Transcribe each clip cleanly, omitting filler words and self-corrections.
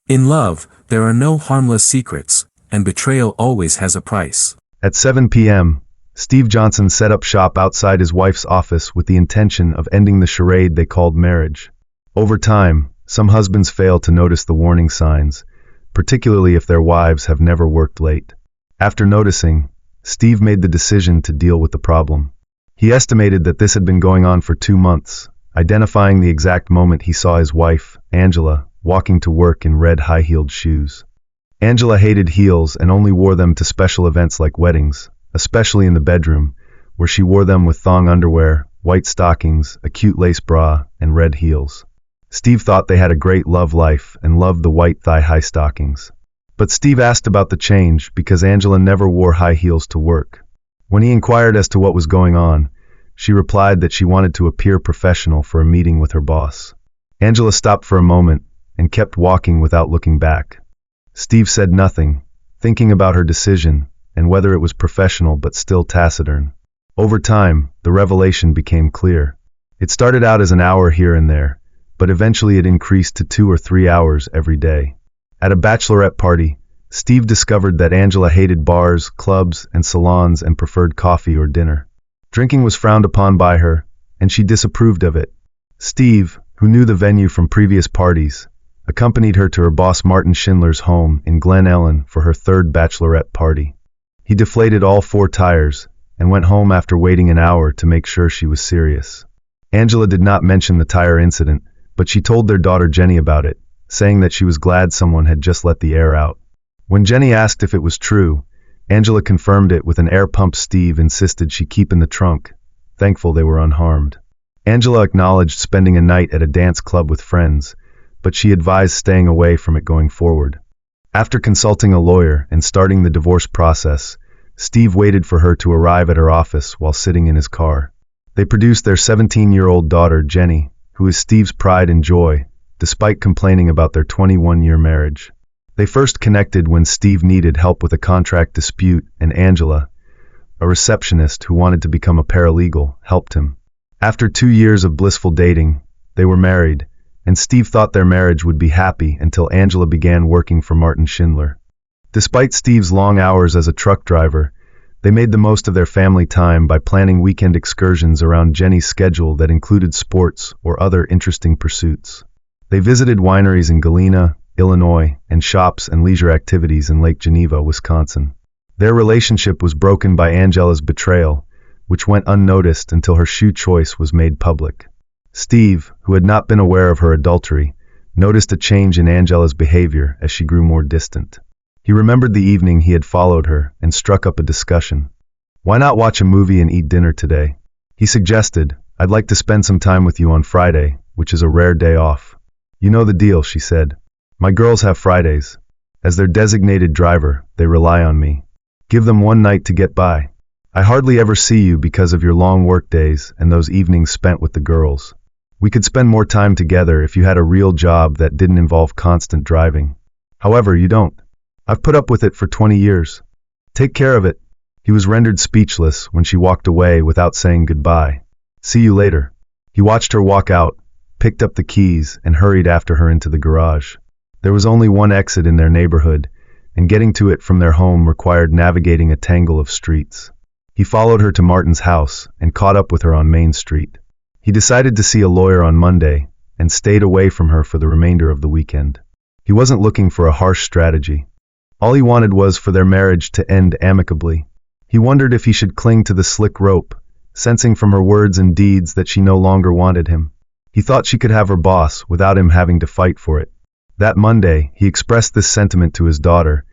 In love, there are no harmless secrets, and betrayal always has a price. At 7 p.m., Steve Johnson set up shop outside his wife's office with the intention of ending the charade they called marriage. Over time, some husbands fail to notice the warning signs, particularly if their wives have never worked late. After noticing, Steve made the decision to deal with the problem. He estimated that this had been going on for 2 months, identifying the exact moment he saw his wife, Angela, walking to work in red high-heeled shoes. Angela hated heels and only wore them to special events like weddings, especially in the bedroom, where she wore them with thong underwear, white stockings, a cute lace bra, and red heels. Steve thought they had a great love life and loved the white thigh-high stockings. But Steve asked about the change because Angela never wore high heels to work. When he inquired as to what was going on, she replied that she wanted to appear professional for a meeting with her boss. Angela stopped for a moment and kept walking without looking back. Steve said nothing, thinking about her decision and whether it was professional but still taciturn. Over time, the revelation became clear. It started out as an hour here and there, but eventually it increased to 2 or 3 hours every day. At a bachelorette party, Steve discovered that Angela hated bars, clubs, and salons and preferred coffee or dinner. Drinking was frowned upon by her, and she disapproved of it. Steve, who knew the venue from previous parties, accompanied her to her boss Martin Schindler's home in Glen Ellen for her 3rd bachelorette party. He deflated all 4 tires and went home after waiting an hour to make sure she was serious. Angela did not mention the tire incident, but she told their daughter Jenny about it, saying that she was glad someone had just let the air out. When Jenny asked if it was true, Angela confirmed it with an air pump Steve insisted she keep in the trunk, thankful they were unharmed. Angela acknowledged spending a night at a dance club with friends, but she advised staying away from it going forward. After consulting a lawyer and starting the divorce process, Steve waited for her to arrive at her office while sitting in his car. They produced their 17-year-old daughter, Jenny, who is Steve's pride and joy, despite complaining about their 21-year marriage. They first connected when Steve needed help with a contract dispute, and Angela, a receptionist who wanted to become a paralegal, helped him. After 2 years of blissful dating, they were married, and Steve thought their marriage would be happy until Angela began working for Martin Schindler. Despite Steve's long hours as a truck driver, they made the most of their family time by planning weekend excursions around Jenny's schedule that included sports or other interesting pursuits. They visited wineries in Galena, Illinois, and shops and leisure activities in Lake Geneva, Wisconsin. Their relationship was broken by Angela's betrayal, which went unnoticed until her shoe choice was made public. Steve, who had not been aware of her adultery, noticed a change in Angela's behavior as she grew more distant. He remembered the evening he had followed her and struck up a discussion. "Why not watch a movie and eat dinner today?" He suggested, "I'd like to spend some time with you on Friday, which is a rare day off." "You know the deal," she said. "My girls have Fridays. As their designated driver, they rely on me. Give them one night to get by. I hardly ever see you because of your long work days and those evenings spent with the girls. We could spend more time together if you had a real job that didn't involve constant driving. However, you don't. I've put up with it for 20 years. Take care of it." He was rendered speechless when she walked away without saying goodbye. "See you later." He watched her walk out, picked up the keys, and hurried after her into the garage. There was only one exit in their neighborhood, and getting to it from their home required navigating a tangle of streets. He followed her to Martin's house and caught up with her on Main Street. He decided to see a lawyer on Monday and stayed away from her for the remainder of the weekend. He wasn't looking for a harsh strategy. All he wanted was for their marriage to end amicably. He wondered if he should cling to the slick rope, sensing from her words and deeds that she no longer wanted him. He thought she could have her boss without him having to fight for it. That Monday, he expressed this sentiment to his daughter,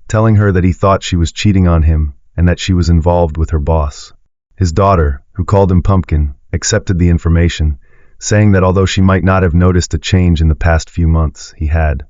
telling her that he thought she was cheating on him and that she was involved with her boss. His daughter, who called him Pumpkin, accepted the information, saying that although she might not have noticed a change in the past few months, he had.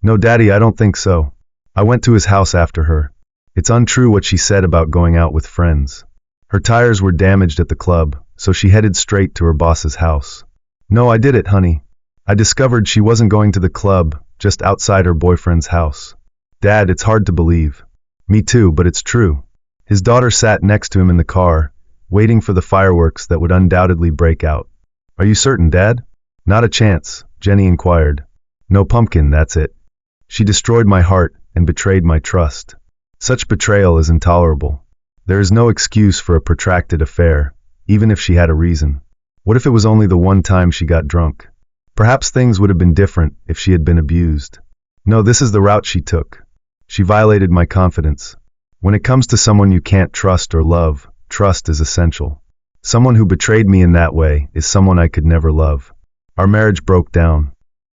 "No, Daddy, I don't think so. I went to his house after her. It's untrue what she said about going out with friends. Her tires were damaged at the club, so she headed straight to her boss's house. No, I did it, honey. I discovered she wasn't going to the club, just outside her boyfriend's house. Dad, it's hard to believe." "Me too, but it's true." His daughter sat next to him in the car, waiting for the fireworks that would undoubtedly break out. "Are you certain, Dad?" "Not a chance," Jenny inquired. "No, Pumpkin, that's it. She destroyed my heart and betrayed my trust. Such betrayal is intolerable. There is no excuse for a protracted affair, even if she had a reason. What if it was only the one time she got drunk? Perhaps things would have been different if she had been abused. No, this is the route she took. She violated my confidence. When it comes to someone you can't trust or love, trust is essential. Someone who betrayed me in that way is someone I could never love. Our marriage broke down.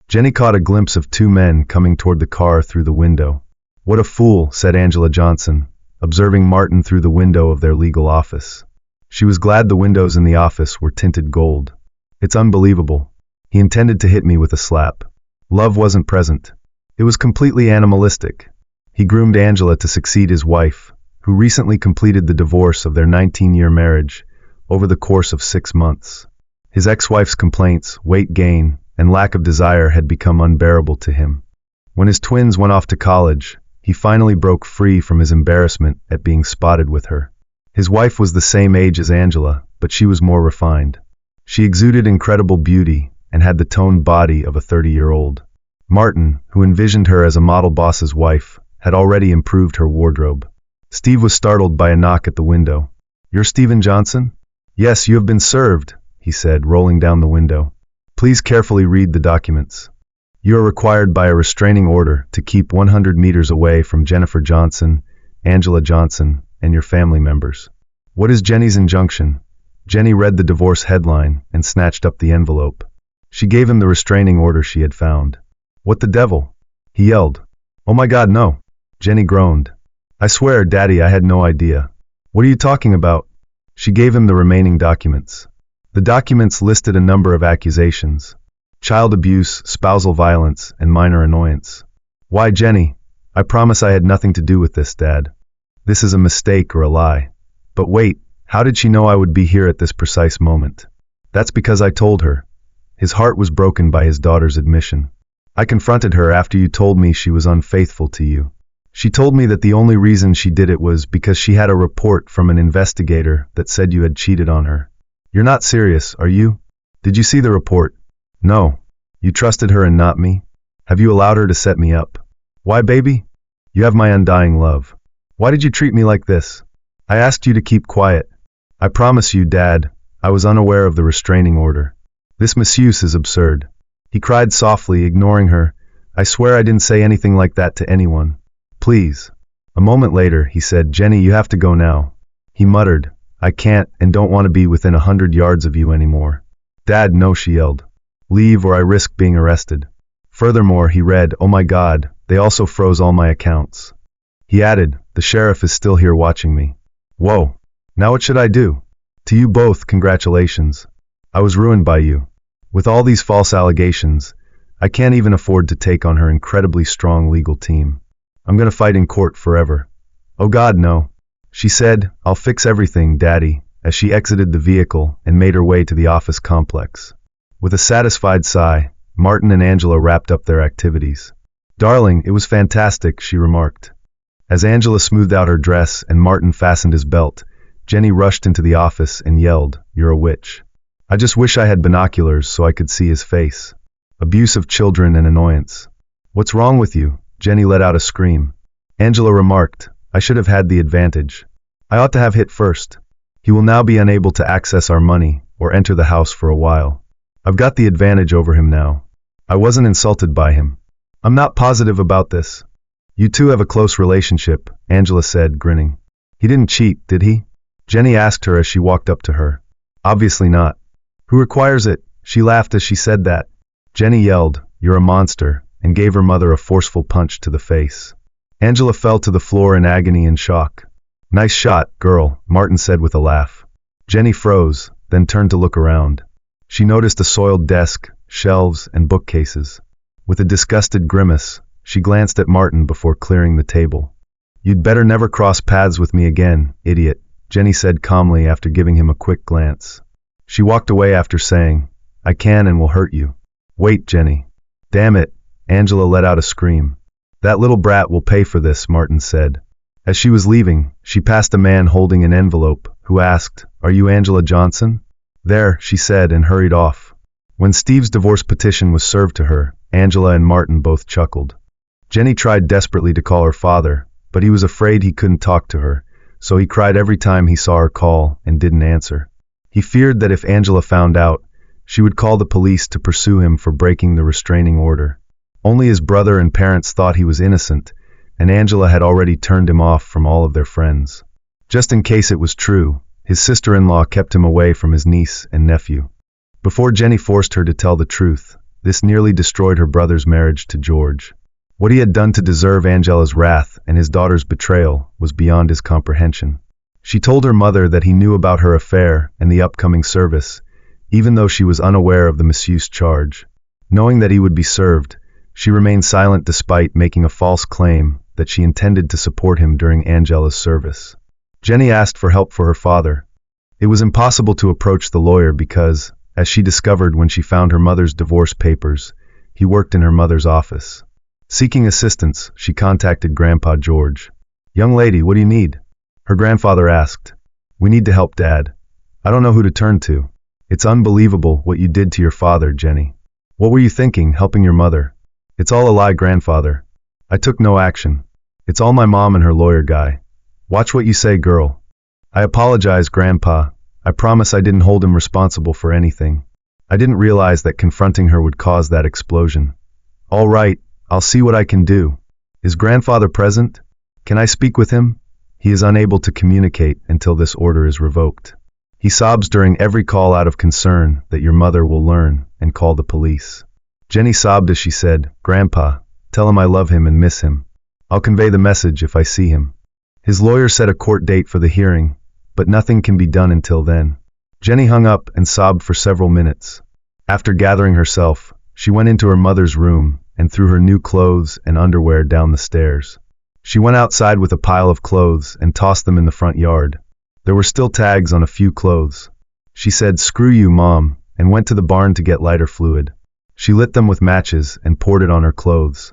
Jenny caught a glimpse of two men coming toward the car through the window. What a fool, said Angela Johnson, observing Martin through the window of their legal office. She was glad the windows in the office were tinted gold. It's unbelievable. He intended to hit me with a slap. Love wasn't present. It was completely animalistic. He groomed Angela to succeed his wife, who recently completed the divorce of their 19-year marriage over the course of 6 months. His ex-wife's complaints, weight gain, and lack of desire had become unbearable to him. When his twins went off to college, he finally broke free from his embarrassment at being spotted with her. His wife was the same age as Angela, but she was more refined. She exuded incredible beauty and had the toned body of a 30-year-old. Martin, who envisioned her as a model boss's wife, had already improved her wardrobe. Steve was startled by a knock at the window. "You're Stephen Johnson?" "Yes, you have been served," he said, rolling down the window. "Please carefully read the documents. You are required by a restraining order to keep 100 meters away from Jennifer Johnson, Angela Johnson, and your family members." "What is Jenny's injunction?" Jenny read the divorce headline and snatched up the envelope. She gave him the restraining order she had found. "What the devil?" he yelled. "Oh my God, no!" Jenny groaned. "I swear, Daddy, I had no idea." "What are you talking about?" She gave him the remaining documents. The documents listed a number of accusations: child abuse, spousal violence, and minor annoyance. "Why, Jenny, I promise I had nothing to do with this, Dad. This is a mistake or a lie." "But wait, how did she know I would be here at this precise moment?" "That's because I told her." His heart was broken by his daughter's admission. "I confronted her after you told me she was unfaithful to you. She told me that the only reason she did it was because she had a report from an investigator that said you had cheated on her." "You're not serious, are you? Did you see the report?" "No." "You trusted her and not me? Have you allowed her to set me up?" "Why, baby? You have my undying love. Why did you treat me like this?" "I asked you to keep quiet. I promise you, Dad, I was unaware of the restraining order. This misuse is absurd." He cried softly, ignoring her. "I swear I didn't say anything like that to anyone. Please." A moment later, he said, "Jenny, you have to go now." He muttered, "I can't and don't want to be within 100 yards of you anymore." "Dad, no," she yelled. "Leave or I risk being arrested." Furthermore, he read, "Oh my God, they also froze all my accounts." He added, "The sheriff is still here watching me." Whoa. Now what should I do? To you both, congratulations. I was ruined by you. With all these false allegations, I can't even afford to take on her incredibly strong legal team. I'm going to fight in court forever. Oh God, no. She said, "I'll fix everything, Daddy," as she exited the vehicle and made her way to the office complex. With a satisfied sigh, Martin and Angela wrapped up their activities. "Darling, it was fantastic," she remarked. As Angela smoothed out her dress and Martin fastened his belt, Jenny rushed into the office and yelled, "You're a witch. I just wish I had binoculars so I could see his face." Abuse of children and annoyance. "What's wrong with you?" Jenny let out a scream. Angela remarked, "I should have had the advantage. I ought to have hit first. He will now be unable to access our money or enter the house for a while. I've got the advantage over him now. I wasn't insulted by him. I'm not positive about this." "You two have a close relationship," Angela said, grinning. "He didn't cheat, did he?" Jenny asked her as she walked up to her. "Obviously not." "Who requires it?" She laughed as she said that. Jenny yelled, "You're a monster," and gave her mother a forceful punch to the face. Angela fell to the floor in agony and shock. "Nice shot, girl," Martin said with a laugh. Jenny froze, then turned to look around. She noticed a soiled desk, shelves, and bookcases. With a disgusted grimace, she glanced at Martin before clearing the table. "You'd better never cross paths with me again, idiot," Jenny said calmly after giving him a quick glance. She walked away after saying, "I can and will hurt you." "Wait, Jenny." "Damn it," Angela let out a scream. "That little brat will pay for this," Martin said. As she was leaving, she passed a man holding an envelope, who asked, "Are you Angela Johnson?" "There," she said and hurried off. When Steve's divorce petition was served to her, Angela and Martin both chuckled. Jenny tried desperately to call her father, but he was afraid he couldn't talk to her, so he cried every time he saw her call and didn't answer. He feared that if Angela found out, she would call the police to pursue him for breaking the restraining order. Only his brother and parents thought he was innocent, and Angela had already turned him off from all of their friends. Just in case it was true, his sister-in-law kept him away from his niece and nephew. Before Jenny forced her to tell the truth, this nearly destroyed her brother's marriage to George. What he had done to deserve Angela's wrath and his daughter's betrayal was beyond his comprehension. She told her mother that he knew about her affair and the upcoming service, even though she was unaware of the misuse charge. Knowing that he would be served, she remained silent despite making a false claim that she intended to support him during Angela's service. Jenny asked for help for her father. It was impossible to approach the lawyer because, as she discovered when she found her mother's divorce papers, he worked in her mother's office. Seeking assistance, she contacted Grandpa George. "Young lady, what do you need?" Her grandfather asked. "We need to help Dad. I don't know who to turn to." "It's unbelievable what you did to your father, Jenny." "What were you thinking, helping your mother?" "It's all a lie, grandfather. I took no action. It's all my mom and her lawyer guy." "Watch what you say, girl." "I apologize, Grandpa. I promise I didn't hold him responsible for anything. I didn't realize that confronting her would cause that explosion." "All right, I'll see what I can do." "Is grandfather present? Can I speak with him?" "He is unable to communicate until this order is revoked. He sobs during every call out of concern that your mother will learn and call the police." Jenny sobbed as she said, "Grandpa, tell him I love him and miss him. I'll convey the message if I see him." His lawyer set a court date for the hearing, but nothing can be done until then. Jenny hung up and sobbed for several minutes. After gathering herself, she went into her mother's room and threw her new clothes and underwear down the stairs. She went outside with a pile of clothes and tossed them in the front yard. There were still tags on a few clothes. She said, "Screw you, Mom," and went to the barn to get lighter fluid. She lit them with matches and poured it on her clothes.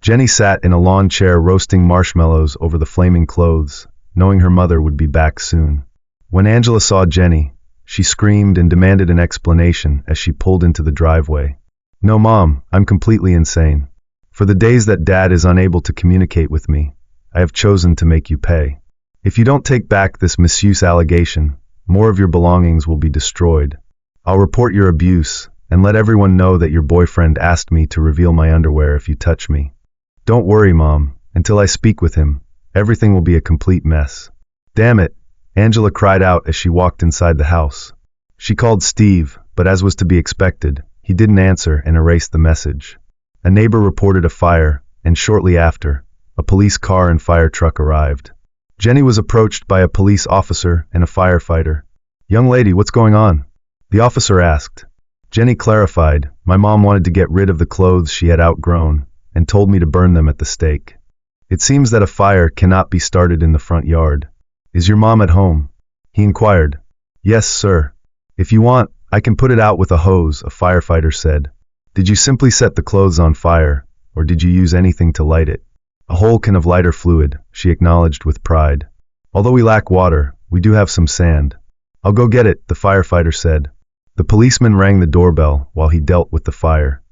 Jenny sat in a lawn chair roasting marshmallows over the flaming clothes, knowing her mother would be back soon. When Angela saw Jenny, she screamed and demanded an explanation as she pulled into the driveway. "No, Mom, I'm completely insane. For the days that Dad is unable to communicate with me, I have chosen to make you pay. If you don't take back this misuse allegation, more of your belongings will be destroyed. I'll report your abuse and let everyone know that your boyfriend asked me to reveal my underwear if you touch me. Don't worry, Mom, until I speak with him, everything will be a complete mess." "Damn it," Angela cried out as she walked inside the house. She called Steve, but as was to be expected, he didn't answer and erased the message. A neighbor reported a fire, and shortly after, a police car and fire truck arrived. Jenny was approached by a police officer and a firefighter. "Young lady, what's going on?" the officer asked. Jenny clarified, "My mom wanted to get rid of the clothes she had outgrown and told me to burn them at the stake. It seems that a fire cannot be started in the front yard. Is your mom at home?" he inquired. "Yes, sir. If you want, I can put it out with a hose," a firefighter said. "Did you simply set the clothes on fire, or did you use anything to light it?" "A whole can of lighter fluid," she acknowledged with pride. "Although we lack water, we do have some sand." "I'll go get it," the firefighter said. The policeman rang the doorbell while he dealt with the fire.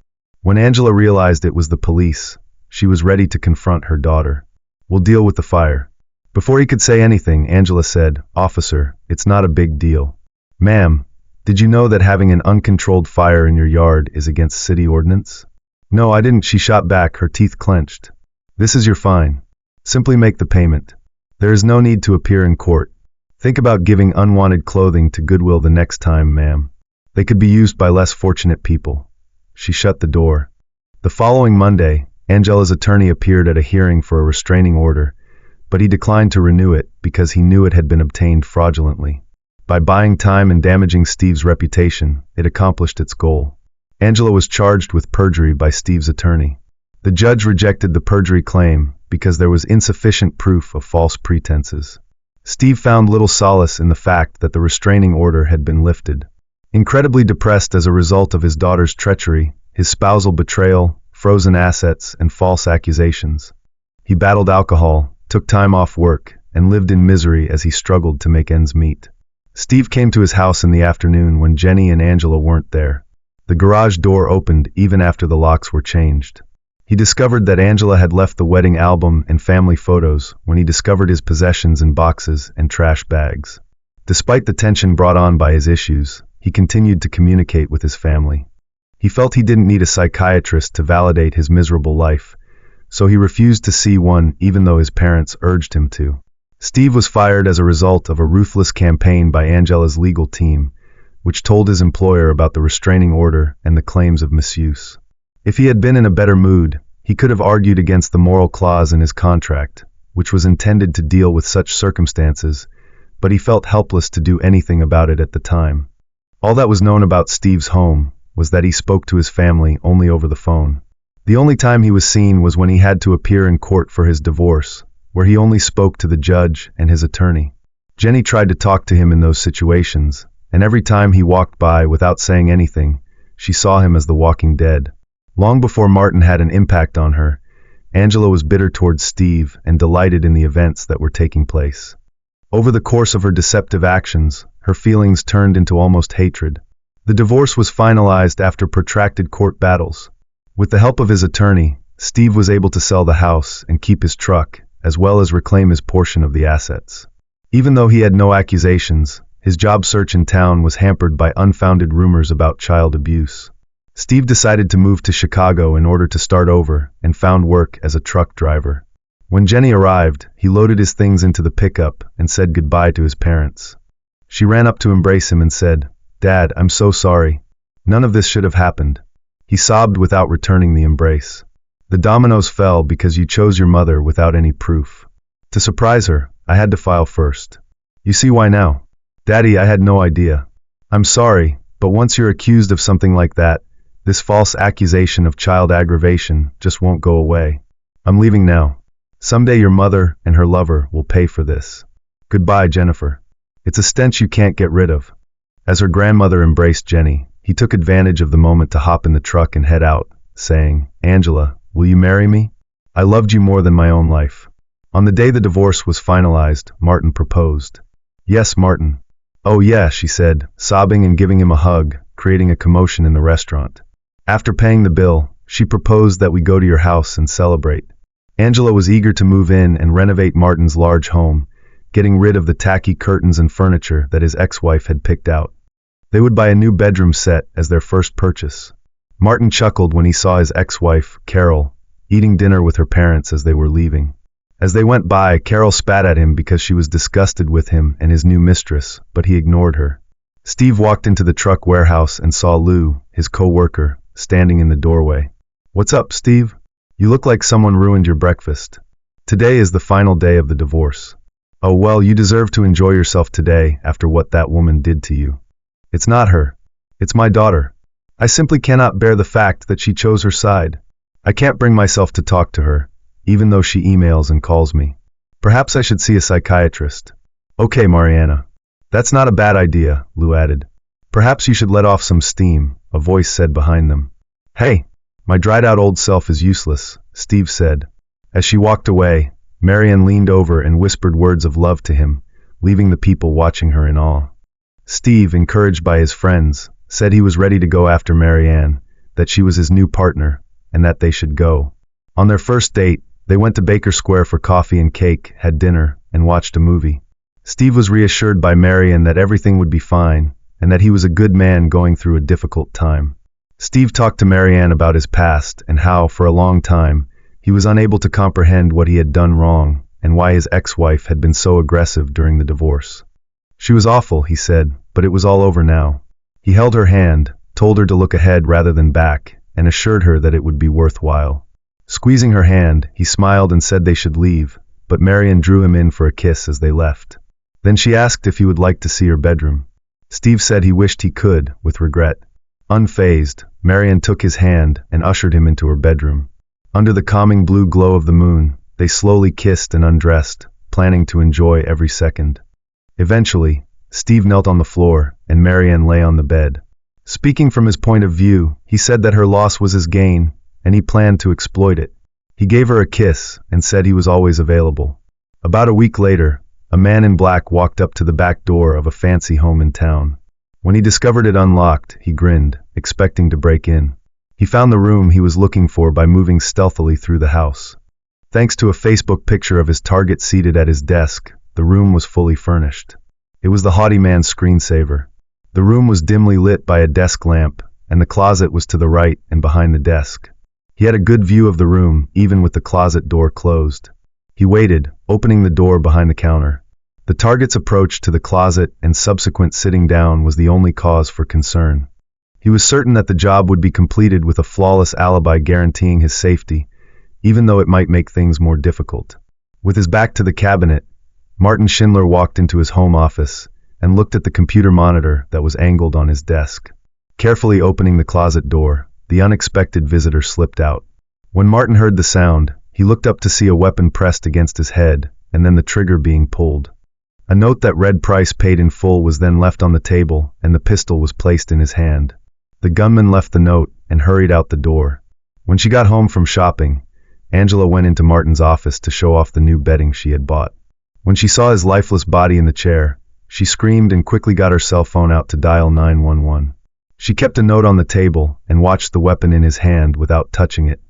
When Angela realized it was the police, she was ready to confront her daughter. "We'll deal with the fire." Before he could say anything, Angela said, "Officer, it's not a big deal." "Ma'am, did you know that having an uncontrolled fire in your yard is against city ordinance?" "No, I didn't," she shot back, her teeth clenched. "This is your fine. Simply make the payment. There is no need to appear in court. Think about giving unwanted clothing to Goodwill the next time, ma'am. They could be used by less fortunate people." She shut the door. The following Monday, Angela's attorney appeared at a hearing for a restraining order, but he declined to renew it because he knew it had been obtained fraudulently. By buying time and damaging Steve's reputation, it accomplished its goal. Angela was charged with perjury by Steve's attorney. The judge rejected the perjury claim because there was insufficient proof of false pretenses. Steve found little solace in the fact that the restraining order had been lifted. Incredibly depressed as a result of his daughter's treachery, his spousal betrayal, frozen assets, and false accusations, he battled alcohol, took time off work, and lived in misery as he struggled to make ends meet. Steve came to his house in the afternoon when Jenny and Angela weren't there. The garage door opened even after the locks were changed. He discovered that Angela had left the wedding album and family photos when he discovered his possessions in boxes and trash bags. Despite the tension brought on by his issues, he continued to communicate with his family. He felt he didn't need a psychiatrist to validate his miserable life, so he refused to see one even though his parents urged him to. Steve was fired as a result of a ruthless campaign by Angela's legal team, which told his employer about the restraining order and the claims of misuse. If he had been in a better mood, he could have argued against the moral clause in his contract, which was intended to deal with such circumstances, but he felt helpless to do anything about it at the time. All that was known about Steve's home was that he spoke to his family only over the phone. The only time he was seen was when he had to appear in court for his divorce, where he only spoke to the judge and his attorney. Jenny tried to talk to him in those situations, and every time he walked by without saying anything, she saw him as the walking dead. Long before Martin had an impact on her, Angela was bitter towards Steve and delighted in the events that were taking place. Over the course of her deceptive actions, her feelings turned into almost hatred. The divorce was finalized after protracted court battles. With the help of his attorney, Steve was able to sell the house and keep his truck, as well as reclaim his portion of the assets. Even though he had no accusations, his job search in town was hampered by unfounded rumors about child abuse. Steve decided to move to Chicago in order to start over and found work as a truck driver. When Jenny arrived, he loaded his things into the pickup and said goodbye to his parents. She ran up to embrace him and said, "Dad, I'm so sorry. None of this should have happened." He sobbed without returning the embrace. "The dominoes fell because you chose your mother without any proof. To surprise her, I had to file first. You see why now?" "Daddy, I had no idea. I'm sorry, but once you're accused of something like that, this false accusation of child aggravation just won't go away. I'm leaving now. Someday your mother and her lover will pay for this. Goodbye, Jennifer. It's a stench you can't get rid of." As her grandmother embraced Jenny, he took advantage of the moment to hop in the truck and head out, saying, "Angela, will you marry me? I loved you more than my own life." On the day the divorce was finalized, Martin proposed. "Yes, Martin." "Oh yeah," she said, sobbing and giving him a hug, creating a commotion in the restaurant. After paying the bill, she proposed that we go to your house and celebrate. Angela was eager to move in and renovate Martin's large home, getting rid of the tacky curtains and furniture that his ex-wife had picked out. They would buy a new bedroom set as their first purchase. Martin chuckled when he saw his ex-wife, Carol, eating dinner with her parents as they were leaving. As they went by, Carol spat at him because she was disgusted with him and his new mistress, but he ignored her. Steve walked into the truck warehouse and saw Lou, his co-worker, standing in the doorway. "What's up, Steve? You look like someone ruined your breakfast. Today is the final day of the divorce." "Oh well, you deserve to enjoy yourself today after what that woman did to you." "It's not her. It's my daughter. I simply cannot bear the fact that she chose her side. I can't bring myself to talk to her, even though she emails and calls me. Perhaps I should see a psychiatrist." "Okay, Mariana. That's not a bad idea," Lou added. "Perhaps you should let off some steam," a voice said behind them. "Hey, my dried-out old self is useless," Steve said. As she walked away, Marianne leaned over and whispered words of love to him, leaving the people watching her in awe. Steve, encouraged by his friends, said he was ready to go after Marianne, that she was his new partner, and that they should go. On their first date, they went to Baker Square for coffee and cake, had dinner, and watched a movie. Steve was reassured by Marianne that everything would be fine, and that he was a good man going through a difficult time. Steve talked to Marianne about his past and how, for a long time, he was unable to comprehend what he had done wrong and why his ex-wife had been so aggressive during the divorce. She was awful, he said, but it was all over now. He held her hand, told her to look ahead rather than back, and assured her that it would be worthwhile. Squeezing her hand, he smiled and said they should leave, but Marianne drew him in for a kiss as they left. Then she asked if he would like to see her bedroom. Steve said he wished he could, with regret. Unfazed, Marianne took his hand and ushered him into her bedroom. Under the calming blue glow of the moon, they slowly kissed and undressed, planning to enjoy every second. Eventually, Steve knelt on the floor, and Marianne lay on the bed. Speaking from his point of view, he said that her loss was his gain, and he planned to exploit it. He gave her a kiss and said he was always available. About a week later, a man in black walked up to the back door of a fancy home in town. When he discovered it unlocked, he grinned, expecting to break in. He found the room he was looking for by moving stealthily through the house. Thanks to a Facebook picture of his target seated at his desk, the room was fully furnished. It was the haughty man's screensaver. The room was dimly lit by a desk lamp, and the closet was to the right and behind the desk. He had a good view of the room, even with the closet door closed. He waited, opening the door behind the counter. The target's approach to the closet and subsequent sitting down was the only cause for concern. He was certain that the job would be completed with a flawless alibi guaranteeing his safety, even though it might make things more difficult. With his back to the cabinet, Martin Schindler walked into his home office and looked at the computer monitor that was angled on his desk. Carefully opening the closet door, the unexpected visitor slipped out. When Martin heard the sound, he looked up to see a weapon pressed against his head and then the trigger being pulled. A note that read price paid in full was then left on the table and the pistol was placed in his hand. The gunman left the note and hurried out the door. When she got home from shopping, Angela went into Martin's office to show off the new bedding she had bought. When she saw his lifeless body in the chair, she screamed and quickly got her cell phone out to dial 911. She kept a note on the table and watched the weapon in his hand without touching it.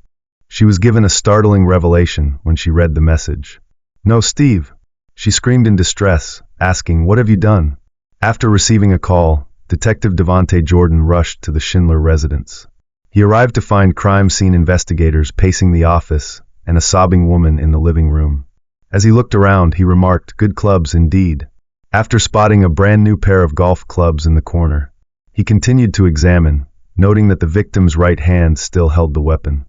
She was given a startling revelation when she read the message. "No, Steve," she screamed in distress, asking, "What have you done?" After receiving a call, Detective Devontae Jordan rushed to the Schindler residence. He arrived to find crime scene investigators pacing the office and a sobbing woman in the living room. As he looked around, he remarked, "Good clubs indeed," after spotting a brand new pair of golf clubs in the corner. He continued to examine, noting that the victim's right hand still held the weapon.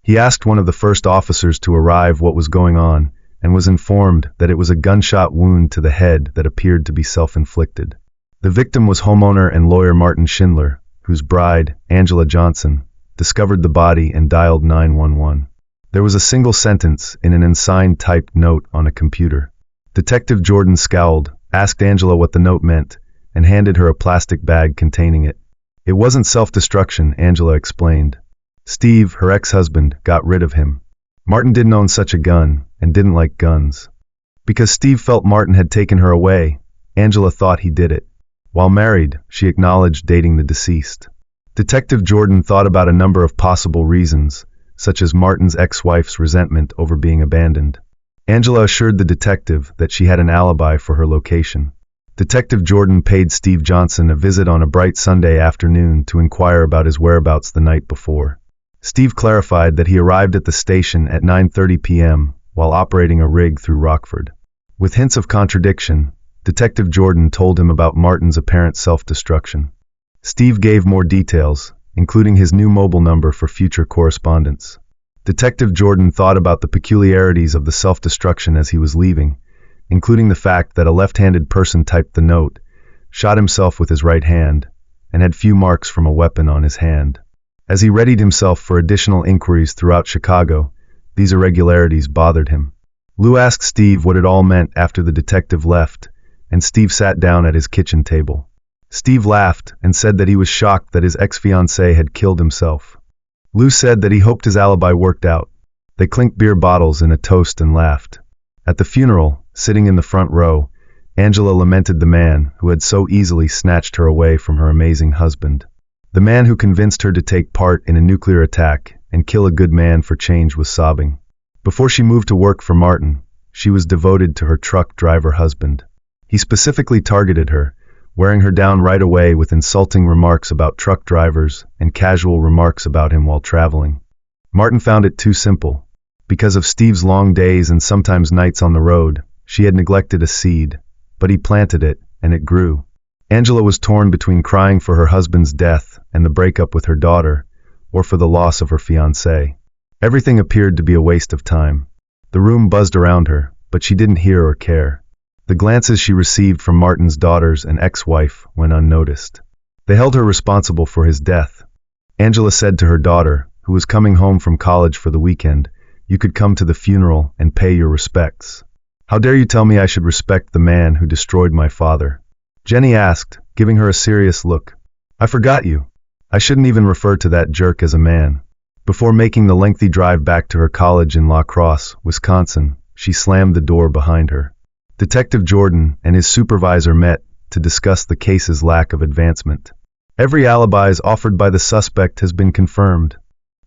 He asked one of the first officers to arrive what was going on and was informed that it was a gunshot wound to the head that appeared to be self-inflicted. The victim was homeowner and lawyer Martin Schindler, whose bride, Angela Johnson, discovered the body and dialed 911. There was a single sentence in an unsigned typed note on a computer. Detective Jordan scowled, asked Angela what the note meant, and handed her a plastic bag containing it. It wasn't self-destruction, Angela explained. Steve, her ex-husband, got rid of him. Martin didn't own such a gun and didn't like guns. Because Steve felt Martin had taken her away, Angela thought he did it. While married, she acknowledged dating the deceased. Detective Jordan thought about a number of possible reasons, such as Martin's ex-wife's resentment over being abandoned. Angela assured the detective that she had an alibi for her location. Detective Jordan paid Steve Johnson a visit on a bright Sunday afternoon to inquire about his whereabouts the night before. Steve clarified that he arrived at the station at 9:30 p.m. while operating a rig through Rockford. With hints of contradiction, Detective Jordan told him about Martin's apparent self-destruction. Steve gave more details, including his new mobile number for future correspondence. Detective Jordan thought about the peculiarities of the self-destruction as he was leaving, including the fact that a left-handed person typed the note, shot himself with his right hand, and had few marks from a weapon on his hand. As he readied himself for additional inquiries throughout Chicago, these irregularities bothered him. Lou asked Steve what it all meant after the detective left, and Steve sat down at his kitchen table. Steve laughed and said that he was shocked that his ex-fiancée had killed himself. Lou said that he hoped his alibi worked out. They clinked beer bottles in a toast and laughed. At the funeral, sitting in the front row, Angela lamented the man who had so easily snatched her away from her amazing husband. The man who convinced her to take part in a nuclear attack and kill a good man for change was sobbing. Before she moved to work for Martin, she was devoted to her truck driver husband. He specifically targeted her, wearing her down right away with insulting remarks about truck drivers and casual remarks about him while traveling. Martin found it too simple. Because of Steve's long days and sometimes nights on the road, she had neglected a seed, but he planted it, and it grew. Angela was torn between crying for her husband's death and the breakup with her daughter, or for the loss of her fiancé. Everything appeared to be a waste of time. The room buzzed around her, but she didn't hear or care. The glances she received from Martin's daughters and ex-wife went unnoticed. They held her responsible for his death. Angela said to her daughter, who was coming home from college for the weekend, "You could come to the funeral and pay your respects." "How dare you tell me I should respect the man who destroyed my father?" Jenny asked, giving her a serious look. "I forgot you. I shouldn't even refer to that jerk as a man." Before making the lengthy drive back to her college in La Crosse, Wisconsin, she slammed the door behind her. Detective Jordan and his supervisor met to discuss the case's lack of advancement. "Every alibi offered by the suspect has been confirmed,"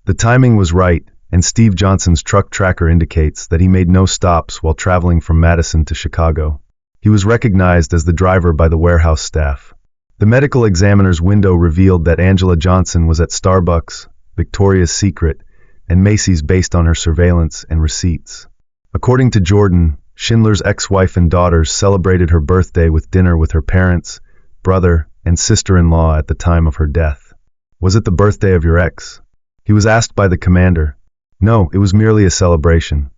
The timing was right, and Steve Johnson's truck tracker indicates that he made no stops while traveling from Madison to Chicago. He was recognized as the driver by the warehouse staff. The medical examiner's window revealed that Angela Johnson was at Starbucks, Victoria's Secret, and Macy's based on her surveillance and receipts. According to Jordan, Schindler's ex-wife and daughters celebrated her birthday with dinner with her parents, brother, and sister-in-law at the time of her death. Was it the birthday of your ex? He was asked by the commander. No, it was merely a celebration.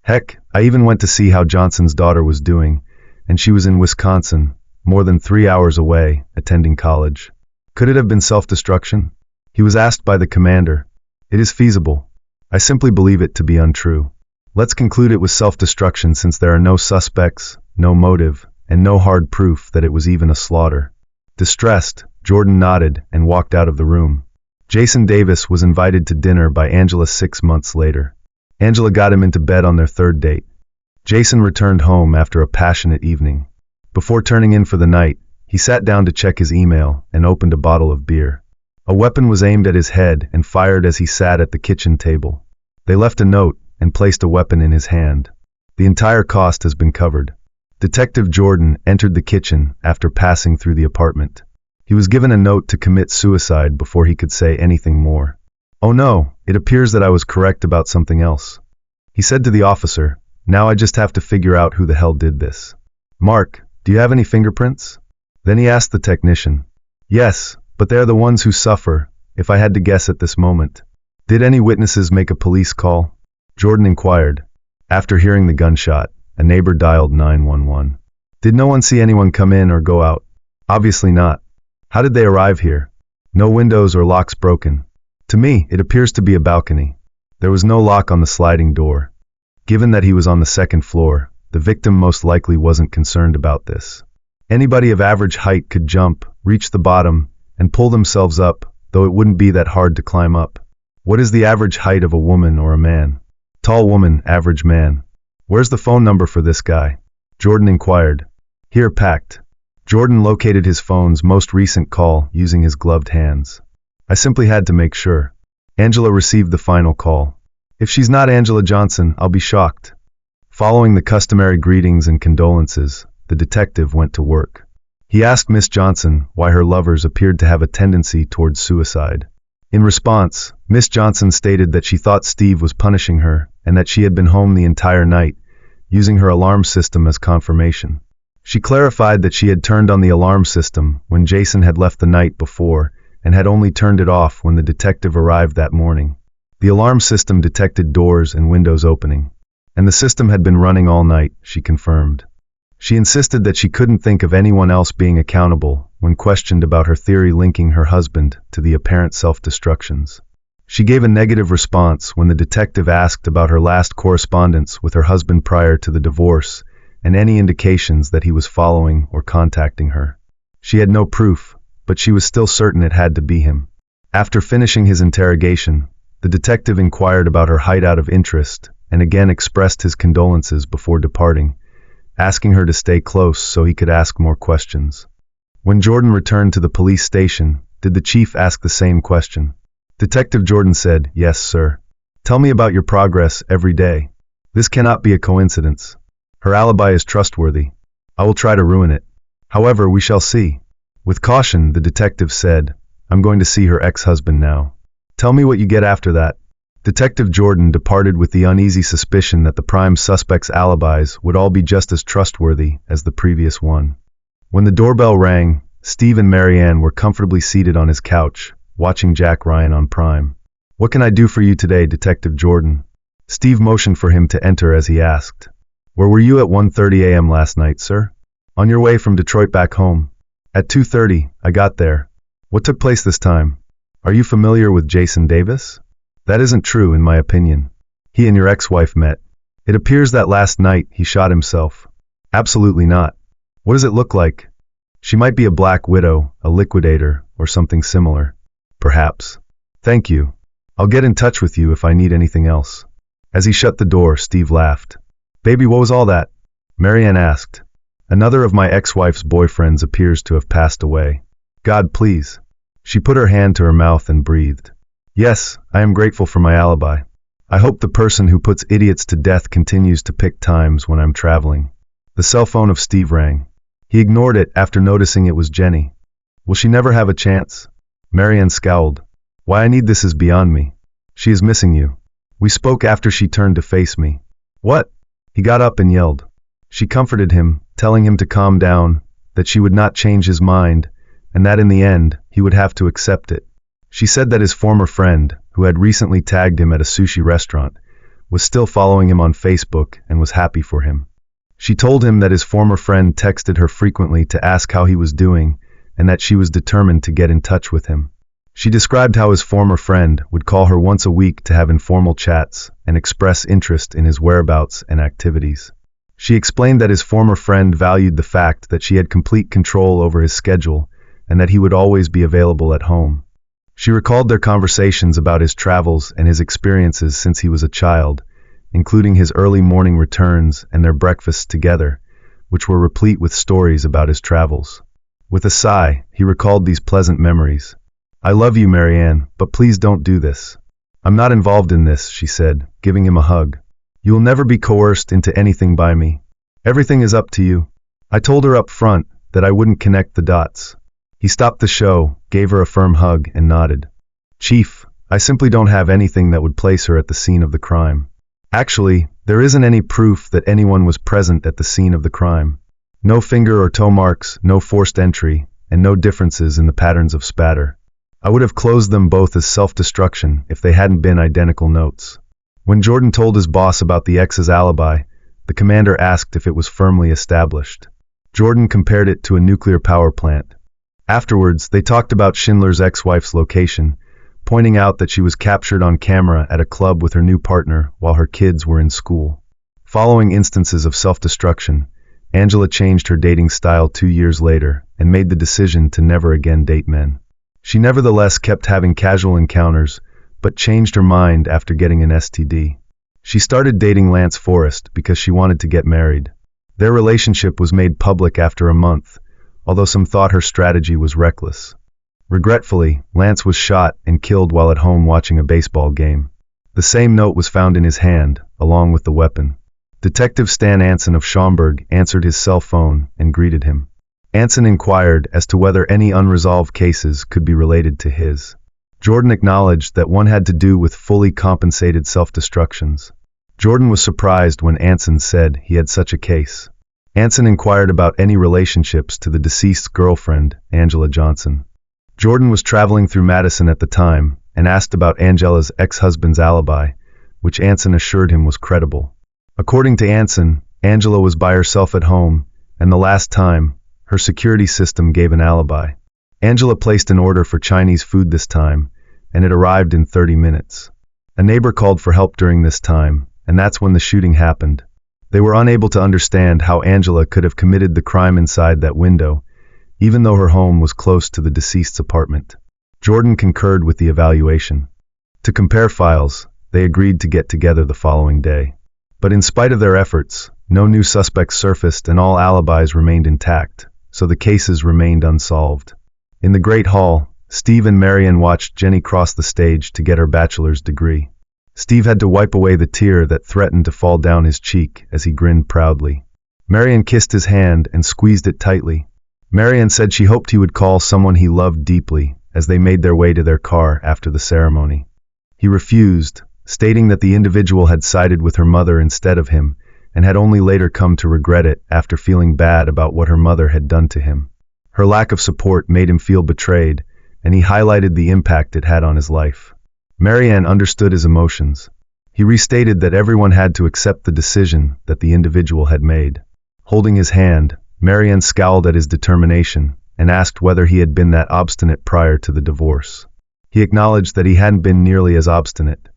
Heck, I even went to see how Johnson's daughter was doing, and she was in Wisconsin, more than 3 hours away, attending college. Could it have been self-destruction? He was asked by the commander. It is feasible. I simply believe it to be untrue. Let's conclude it was self-destruction since there are no suspects, no motive, and no hard proof that it was even a slaughter. Distressed, Jordan nodded and walked out of the room. Jason Davis was invited to dinner by Angela 6 months later. Angela got him into bed on their third date. Jason returned home after a passionate evening. Before turning in for the night, he sat down to check his email and opened a bottle of beer. A weapon was aimed at his head and fired as he sat at the kitchen table. They left a note and placed a weapon in his hand. The entire cost has been covered. Detective Jordan entered the kitchen after passing through the apartment. He was given a note to commit suicide before he could say anything more. Oh no, it appears that I was correct about something else. He said to the officer, now I just have to figure out who the hell did this. Mark, do you have any fingerprints? Then he asked the technician. Yes, but they are the ones who suffer, if I had to guess at this moment. Did any witnesses make a police call? Jordan inquired. After hearing the gunshot, a neighbor dialed 911. Did no one see anyone come in or go out? Obviously not. How did they arrive here? No windows or locks broken. To me, it appears to be a balcony. There was no lock on the sliding door. Given that he was on the second floor, the victim most likely wasn't concerned about this. Anybody of average height could jump, reach the bottom, and pull themselves up, though it wouldn't be that hard to climb up. What is the average height of a woman or a man? Tall woman, average man. Where's the phone number for this guy? Jordan inquired. Here, packed. Jordan located his phone's most recent call using his gloved hands. I simply had to make sure. Angela received the final call. If she's not Angela Johnson, I'll be shocked. Following the customary greetings and condolences, the detective went to work. He asked Miss Johnson why her lovers appeared to have a tendency towards suicide. In response, Miss Johnson stated that she thought Steve was punishing her and that she had been home the entire night, using her alarm system as confirmation. She clarified that she had turned on the alarm system when Jason had left the night before and had only turned it off when the detective arrived that morning. The alarm system detected doors and windows opening, and the system had been running all night, she confirmed. She insisted that she couldn't think of anyone else being accountable when questioned about her theory linking her husband to the apparent self-destructions. She gave a negative response when the detective asked about her last correspondence with her husband prior to the divorce and any indications that he was following or contacting her. She had no proof, but she was still certain it had to be him. After finishing his interrogation, the detective inquired about her height out of interest and again expressed his condolences before departing, asking her to stay close so he could ask more questions. When Jordan returned to the police station, did the chief ask the same question? Detective Jordan said, "Yes, sir. Tell me about your progress every day. This cannot be a coincidence. Her alibi is trustworthy. I will try to ruin it. However, we shall see." With caution, the detective said, "I'm going to see her ex-husband now. Tell me what you get after that." Detective Jordan departed with the uneasy suspicion that the prime suspect's alibis would all be just as trustworthy as the previous one. When the doorbell rang, Steve and Marianne were comfortably seated on his couch, watching Jack Ryan on Prime. "What can I do for you today, Detective Jordan?" Steve motioned for him to enter as he asked. "Where were you at 1:30 a.m. last night, sir?" "On your way from Detroit back home." "At 2:30, I got there." "What took place this time?" "Are you familiar with Jason Davis?" "That isn't true, in my opinion. He and your ex-wife met. It appears that last night he shot himself." "Absolutely not." "What does it look like?" "She might be a black widow, a liquidator, or something similar." "Perhaps." "Thank you. I'll get in touch with you if I need anything else." As he shut the door, Steve laughed. "Baby, what was all that?" Marianne asked. "Another of my ex-wife's boyfriends appears to have passed away." "God, please." She put her hand to her mouth and breathed. Yes, I am grateful for my alibi. I hope the person who puts idiots to death continues to pick times when I'm traveling. The cell phone of Steve rang. He ignored it after noticing it was Jenny. Will she never have a chance? Marianne scowled. Why I need this is beyond me. She is missing you. We spoke after she turned to face me. What? He got up and yelled. She comforted him, telling him to calm down, that she would not change his mind, and that in the end, he would have to accept it. She said that his former friend, who had recently tagged him at a sushi restaurant, was still following him on Facebook and was happy for him. She told him that his former friend texted her frequently to ask how he was doing, and that she was determined to get in touch with him. She described how his former friend would call her once a week to have informal chats and express interest in his whereabouts and activities. She explained that his former friend valued the fact that she had complete control over his schedule and that he would always be available at home. She recalled their conversations about his travels and his experiences since he was a child, including his early morning returns and their breakfasts together, which were replete with stories about his travels. With a sigh, he recalled these pleasant memories. I love you, Marianne, but please don't do this. I'm not involved in this, she said, giving him a hug. You will never be coerced into anything by me. Everything is up to you. I told her up front that I wouldn't connect the dots. He stopped the show, gave her a firm hug, and nodded. Chief, I simply don't have anything that would place her at the scene of the crime. Actually, there isn't any proof that anyone was present at the scene of the crime. No finger or toe marks, no forced entry, and no differences in the patterns of spatter. I would have closed them both as self-destruction if they hadn't been identical notes. When Jordan told his boss about the ex's alibi, the commander asked if it was firmly established. Jordan compared it to a nuclear power plant. Afterwards, they talked about Schindler's ex-wife's location, pointing out that she was captured on camera at a club with her new partner while her kids were in school. Following instances of self-destruction, Angela changed her dating style 2 years later and made the decision to never again date men. She nevertheless kept having casual encounters, but changed her mind after getting an STD. She started dating Lance Forrest because she wanted to get married. Their relationship was made public after a month, although some thought her strategy was reckless. Regretfully, Lance was shot and killed while at home watching a baseball game. The same note was found in his hand, along with the weapon. Detective Stan Anson of Schaumburg answered his cell phone and greeted him. Anson inquired as to whether any unresolved cases could be related to his. Jordan acknowledged that one had to do with fully compensated self-destructions. Jordan was surprised when Anson said he had such a case. Anson inquired about any relationships to the deceased's girlfriend, Angela Johnson. Jordan was traveling through Madison at the time and asked about Angela's ex-husband's alibi, which Anson assured him was credible. According to Anson, Angela was by herself at home, and the last time, her security system gave an alibi. Angela placed an order for Chinese food this time, and it arrived in 30 minutes. A neighbor called for help during this time, and that's when the shooting happened. They were unable to understand how Angela could have committed the crime inside that window, even though her home was close to the deceased's apartment. Jordan concurred with the evaluation. To compare files, they agreed to get together the following day. But in spite of their efforts, no new suspects surfaced and all alibis remained intact, so the cases remained unsolved. In the Great Hall, Steve and Marianne watched Jenny cross the stage to get her bachelor's degree. Steve had to wipe away the tear that threatened to fall down his cheek as he grinned proudly. Marianne kissed his hand and squeezed it tightly. Marianne said she hoped he would call someone he loved deeply as they made their way to their car after the ceremony. He refused, stating that the individual had sided with her mother instead of him and had only later come to regret it after feeling bad about what her mother had done to him. Her lack of support made him feel betrayed, and he highlighted the impact it had on his life. Marianne understood his emotions. He restated that everyone had to accept the decision that the individual had made. Holding his hand, Marianne scowled at his determination and asked whether he had been that obstinate prior to the divorce. He acknowledged that he hadn't been nearly as obstinate.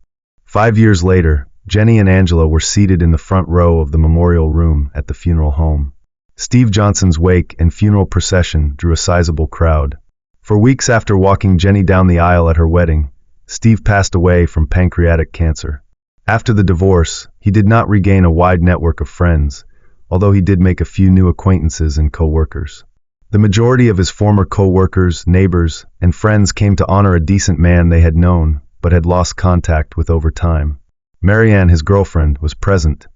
5 years later, Jenny and Angela were seated in the front row of the memorial room at the funeral home. Steve Johnson's wake and funeral procession drew a sizable crowd. For weeks after walking Jenny down the aisle at her wedding, Steve passed away from pancreatic cancer. After the divorce, he did not regain a wide network of friends, although he did make a few new acquaintances and co-workers. The majority of his former co-workers, neighbors, and friends came to honor a decent man they had known, but had lost contact with over time. Marianne, his girlfriend, was present.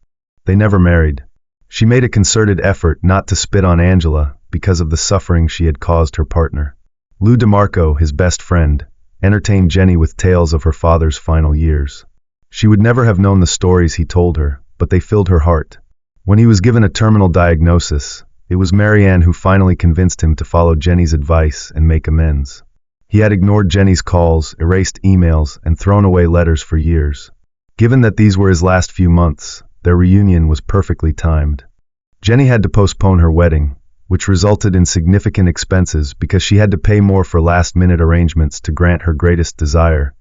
They never married. She made a concerted effort not to spit on Angela because of the suffering she had caused her partner. Lou DeMarco, his best friend, entertained Jenny with tales of her father's final years. She would never have known the stories he told her, but they filled her heart. When he was given a terminal diagnosis, it was Marianne who finally convinced him to follow Jenny's advice and make amends. He had ignored Jenny's calls, erased emails, and thrown away letters for years. Given that these were his last few months, their reunion was perfectly timed. Jenny had to postpone her wedding, which resulted in significant expenses because she had to pay more for last-minute arrangements to grant her greatest desire,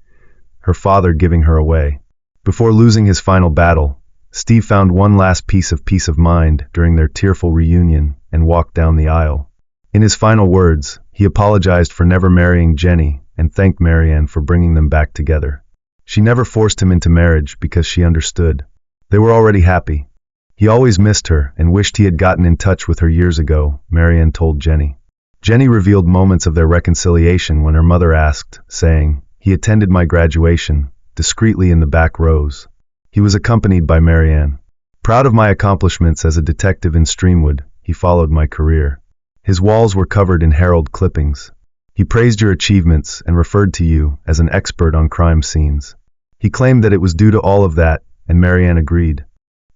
her father giving her away. Before losing his final battle, Steve found one last piece of mind during their tearful reunion and walked down the aisle. In his final words, he apologized for never marrying Jenny and thanked Marianne for bringing them back together. She never forced him into marriage because she understood. They were already happy. He always missed her and wished he had gotten in touch with her years ago, Marianne told Jenny. Jenny revealed moments of their reconciliation when her mother asked, saying, "He attended my graduation, discreetly in the back rows. He was accompanied by Marianne. Proud of my accomplishments as a detective in Streamwood, he followed my career. His walls were covered in Herald clippings. He praised your achievements and referred to you as an expert on crime scenes. He claimed that it was due to all of that, and Marianne agreed.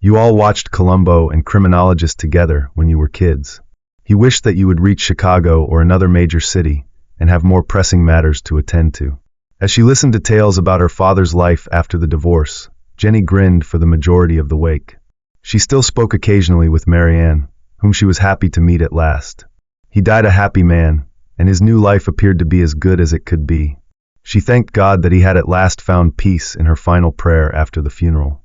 You all watched Columbo and Criminologist together when you were kids. He wished that you would reach Chicago or another major city and have more pressing matters to attend to." As she listened to tales about her father's life after the divorce, Jenny grinned for the majority of the wake. She still spoke occasionally with Marianne, whom she was happy to meet at last. He died a happy man, and his new life appeared to be as good as it could be. She thanked God that he had at last found peace in her final prayer after the funeral.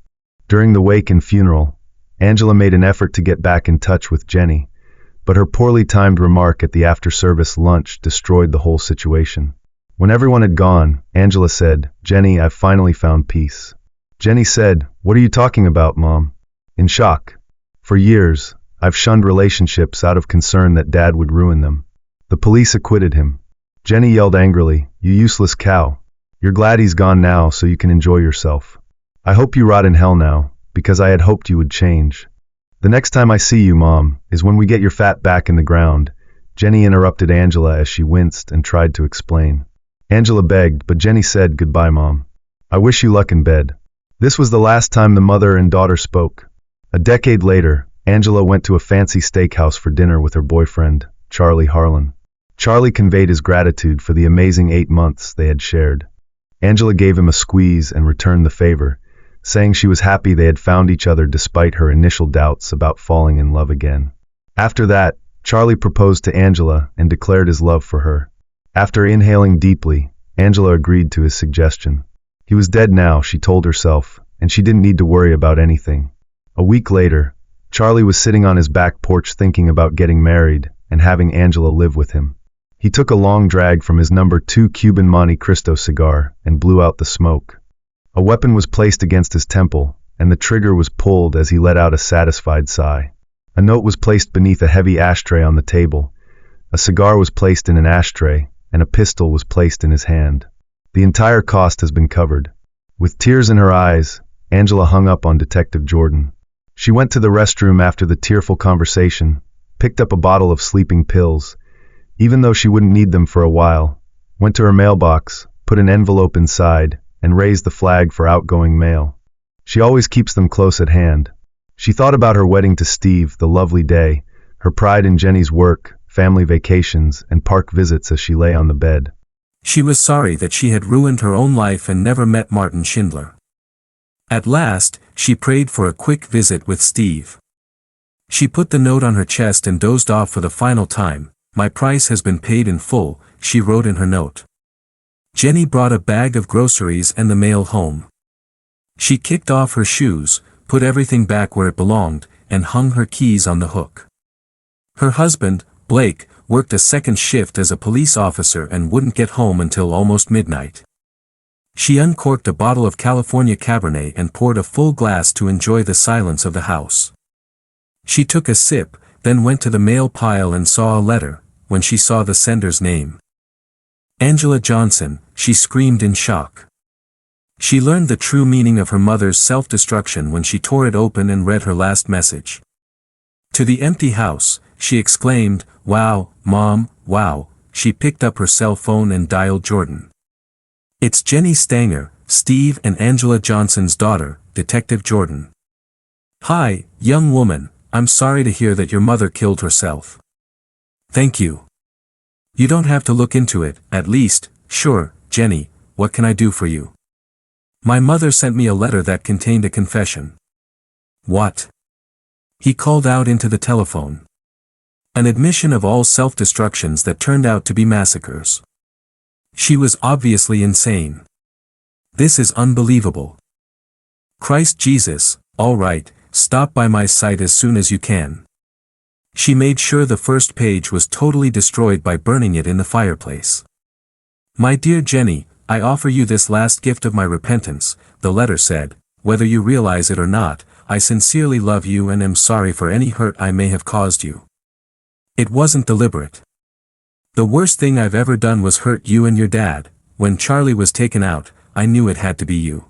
During the wake and funeral, Angela made an effort to get back in touch with Jenny, but her poorly timed remark at the after-service lunch destroyed the whole situation. When everyone had gone, Angela said, "Jenny, I've finally found peace." Jenny said, "What are you talking about, Mom?" In shock. "For years, I've shunned relationships out of concern that Dad would ruin them. The police acquitted him." Jenny yelled angrily, "You useless cow. You're glad he's gone now so you can enjoy yourself. I hope you rot in hell now, because I had hoped you would change. The next time I see you, Mom, is when we get your fat back in the ground." Jenny interrupted Angela as she winced and tried to explain. Angela begged, but Jenny said, "Goodbye, Mom. I wish you luck in bed." This was the last time the mother and daughter spoke. A decade later, Angela went to a fancy steakhouse for dinner with her boyfriend, Charlie Harlan. Charlie conveyed his gratitude for the amazing 8 months they had shared. Angela gave him a squeeze and returned the favor, saying she was happy they had found each other despite her initial doubts about falling in love again. After that, Charlie proposed to Angela and declared his love for her. After inhaling deeply, Angela agreed to his suggestion. He was dead now, she told herself, and she didn't need to worry about anything. A week later, Charlie was sitting on his back porch thinking about getting married and having Angela live with him. He took a long drag from his number 2 Cuban Monte Cristo cigar and blew out the smoke. A weapon was placed against his temple, and the trigger was pulled as he let out a satisfied sigh. A note was placed beneath a heavy ashtray on the table. A cigar was placed in an ashtray, and a pistol was placed in his hand. The entire cost has been covered. With tears in her eyes, Angela hung up on Detective Jordan. She went to the restroom after the tearful conversation, picked up a bottle of sleeping pills, even though she wouldn't need them for a while, went to her mailbox, put an envelope inside, and raised the flag for outgoing mail. She always keeps them close at hand. She thought about her wedding to Steve, the lovely day, her pride in Jenny's work, family vacations, and park visits as she lay on the bed. She was sorry that she had ruined her own life and never met Martin Schindler. At last, she prayed for a quick visit with Steve. She put the note on her chest and dozed off for the final time. "My price has been paid in full," she wrote in her note. Jenny brought a bag of groceries and the mail home. She kicked off her shoes, put everything back where it belonged, and hung her keys on the hook. Her husband, Blake, worked a second shift as a police officer and wouldn't get home until almost midnight. She uncorked a bottle of California Cabernet and poured a full glass to enjoy the silence of the house. She took a sip, then went to the mail pile and saw a letter. When she saw the sender's name, Angela Johnson, she screamed in shock. She learned the true meaning of her mother's self-destruction when she tore it open and read her last message. To the empty house, she exclaimed, "Wow, Mom, wow." She picked up her cell phone and dialed Jordan. "It's Jenny Stanger, Steve and Angela Johnson's daughter, Detective Jordan." "Hi, young woman, I'm sorry to hear that your mother killed herself." "Thank you. You don't have to look into it, at least." "Sure, Jenny, what can I do for you?" "My mother sent me a letter that contained a confession." "What?" He called out into the telephone. "An admission of all self-destructions that turned out to be massacres." She was obviously insane. "This is unbelievable." "Christ Jesus, all right, stop by my site as soon as you can." She made sure the first page was totally destroyed by burning it in the fireplace. "My dear Jenny, I offer you this last gift of my repentance," the letter said. "Whether you realize it or not, I sincerely love you and am sorry for any hurt I may have caused you. It wasn't deliberate. The worst thing I've ever done was hurt you and your dad. When Charlie was taken out, I knew it had to be you.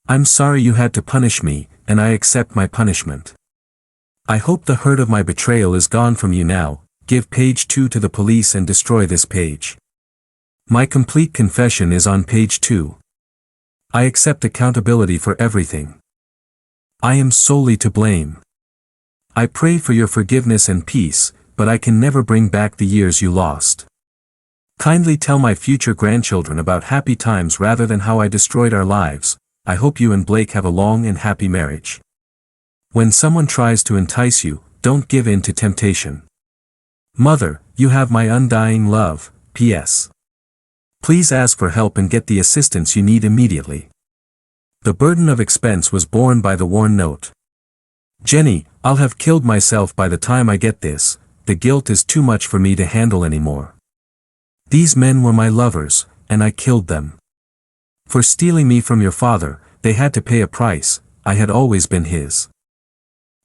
I'm sorry you had to punish me, and I accept my punishment. I hope the hurt of my betrayal is gone from you now. Give page 2 to the police and destroy this page. My complete confession is on page 2. I accept accountability for everything. I am solely to blame. I pray for your forgiveness and peace, but I can never bring back the years you lost. Kindly tell my future grandchildren about happy times rather than how I destroyed our lives. I hope you and Blake have a long and happy marriage. When someone tries to entice you, don't give in to temptation. Mother, you have my undying love. P.S. Please ask for help and get the assistance you need immediately. The burden of expense was borne by the worn note. Jenny, I'll have killed myself by the time I get this. The guilt is too much for me to handle anymore. These men were my lovers, and I killed them. For stealing me from your father, they had to pay a price. I had always been his.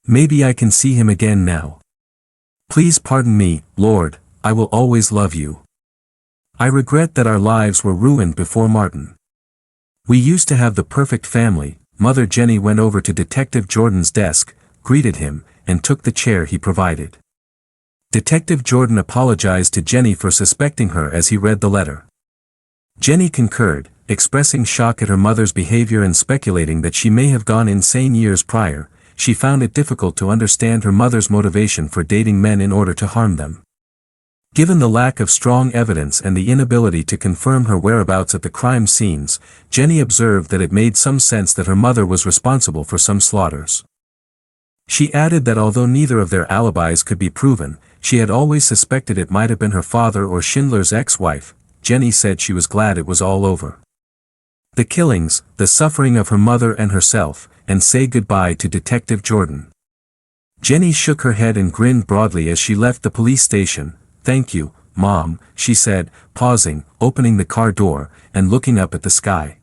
Maybe I can see him again now. Please pardon me, Lord, I will always love you. I regret that our lives were ruined before Martin. We used to have the perfect family. Mother Jenny went over to Detective Jordan's desk, greeted him, and took the chair he provided. Detective Jordan apologized to Jenny for suspecting her as he read the letter. Jenny concurred, expressing shock at her mother's behavior and speculating that she may have gone insane years prior. She found it difficult to understand her mother's motivation for dating men in order to harm them. Given the lack of strong evidence and the inability to confirm her whereabouts at the crime scenes, Jenny observed that it made some sense that her mother was responsible for some slaughters. She added that although neither of their alibis could be proven, she had always suspected it might have been her father or Schindler's ex-wife. Jenny said she was glad it was all over. The killings, the suffering of her mother and herself, and say goodbye to Detective Jordan. Jenny shook her head and grinned broadly as she left the police station. Thank you, Mom, she said, pausing, opening the car door, and looking up at the sky.